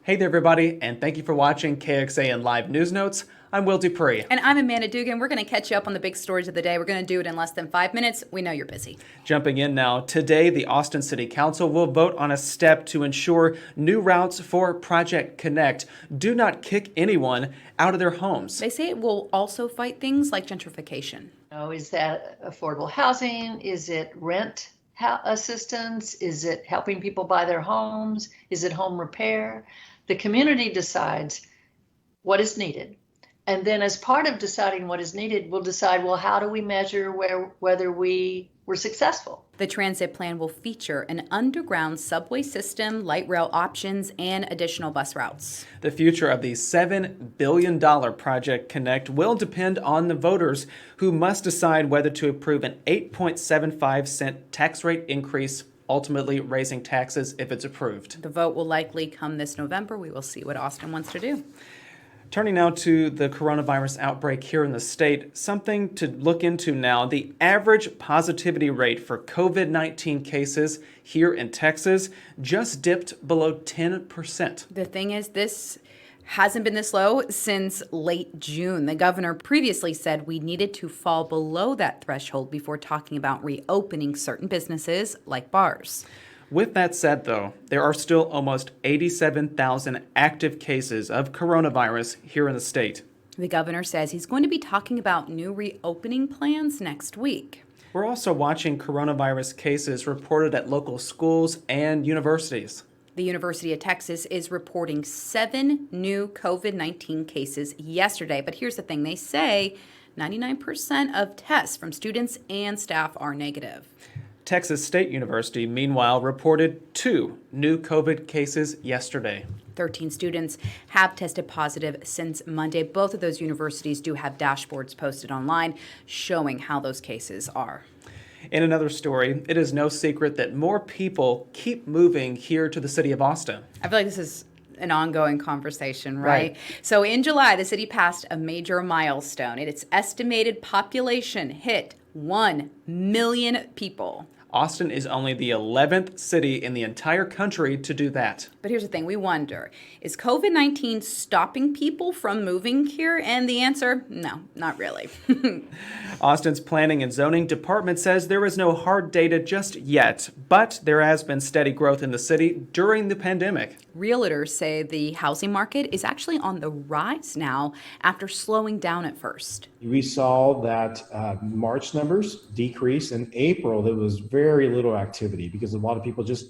Hey there, everybody, and thank you for watching KXAN Live News Notes. I'm Will DuPree. And I'm Amanda Dugan. We're going to catch you up on the big stories of the day. We're going to do it in less than 5 minutes. We know you're busy. Jumping in now, today the Austin City Council will vote on a step to ensure new routes for Project Connect do not kick anyone out of their homes. They say it will also fight things like gentrification. Is that affordable housing? Is it rent assistance? Is it helping people buy their homes? Is it home repair? The community decides what is needed. And then as part of deciding what is needed, we'll decide, well, how do we measure whether we were successful? The transit plan will feature an underground subway system, light rail options, and additional bus routes. The future of the $7 billion Project Connect will depend on the voters, who must decide whether to approve an 8.75-cent tax rate increase, ultimately raising taxes if it's approved. The vote will likely come this November. We will see what Austin wants to do. Turning now to the coronavirus outbreak here in the state, something to look into now. The average positivity rate for COVID-19 cases here in Texas just dipped below 10%. The thing is, this hasn't been this low since late June. The governor previously said we needed to fall below that threshold before talking about reopening certain businesses like bars. With that said, though, there are still almost 87,000 active cases of coronavirus here in the state. The governor says he's going to be talking about new reopening plans next week. We're also watching coronavirus cases reported at local schools and universities. The University of Texas is reporting 7 new COVID-19 cases yesterday. But here's the thing, they say 99% of tests from students and staff are negative. Texas State University, meanwhile, reported 2 new COVID cases yesterday. 13 students have tested positive since Monday. Both of those universities do have dashboards posted online showing how those cases are. In another story, it is no secret that more people keep moving here to the city of Austin. I feel like this is an ongoing conversation, right? So in July, the city passed a major milestone. Its estimated population hit 1 million people. Austin is only the 11th city in the entire country to do that. But here's the thing, we wonder, is COVID-19 stopping people from moving here? And the answer, no, not really. Austin's Planning and Zoning Department says there is no hard data just yet, but there has been steady growth in the city during the pandemic. Realtors say the housing market is actually on the rise now after slowing down at first. We saw that March numbers decrease. In April, there was very little activity because a lot of people just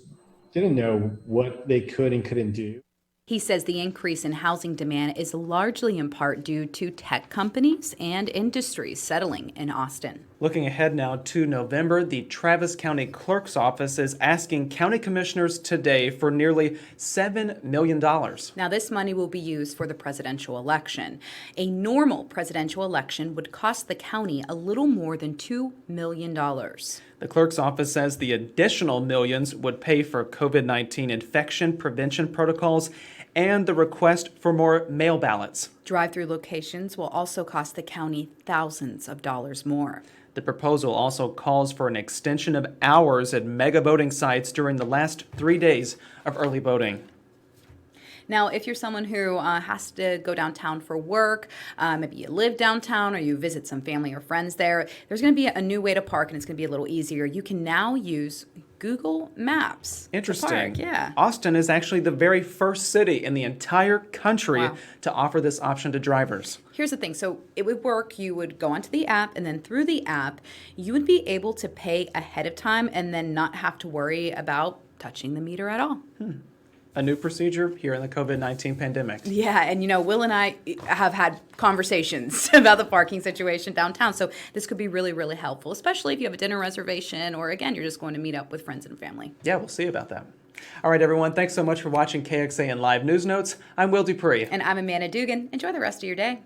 didn't know what they could and couldn't do. He says the increase in housing demand is largely in part due to tech companies and industries settling in Austin. Looking ahead now to November, the Travis County Clerk's Office is asking county commissioners today for nearly $7 million. Now, this money will be used for the presidential election. A normal presidential election would cost the county a little more than $2 million. The clerk's office says the additional millions would pay for COVID-19 infection prevention protocols and the request for more mail ballots. Drive-through locations will also cost the county thousands of dollars more. The proposal also calls for an extension of hours at mega voting sites during the last 3 days of early voting. Now, if you're someone who has to go downtown for work, maybe you live downtown or you visit some family or friends there, there's going to be a new way to park and it's going to be a little easier. You can now use Google Maps. Interesting. Yeah. Austin is actually the very first city in the entire country to offer this option to drivers. Here's the thing. So it would work. You would go onto the app, and then through the app, you would be able to pay ahead of time and then not have to worry about touching the meter at all. A new procedure here in the COVID-19 pandemic. Yeah, and Will and I have had conversations about the parking situation downtown, so this could be really, really helpful, especially if you have a dinner reservation or, again, you're just going to meet up with friends and family. Yeah, we'll see about that. All right, everyone, thanks so much for watching KXAN Live News Notes. I'm Will DuPree. And I'm Amanda Dugan. Enjoy the rest of your day.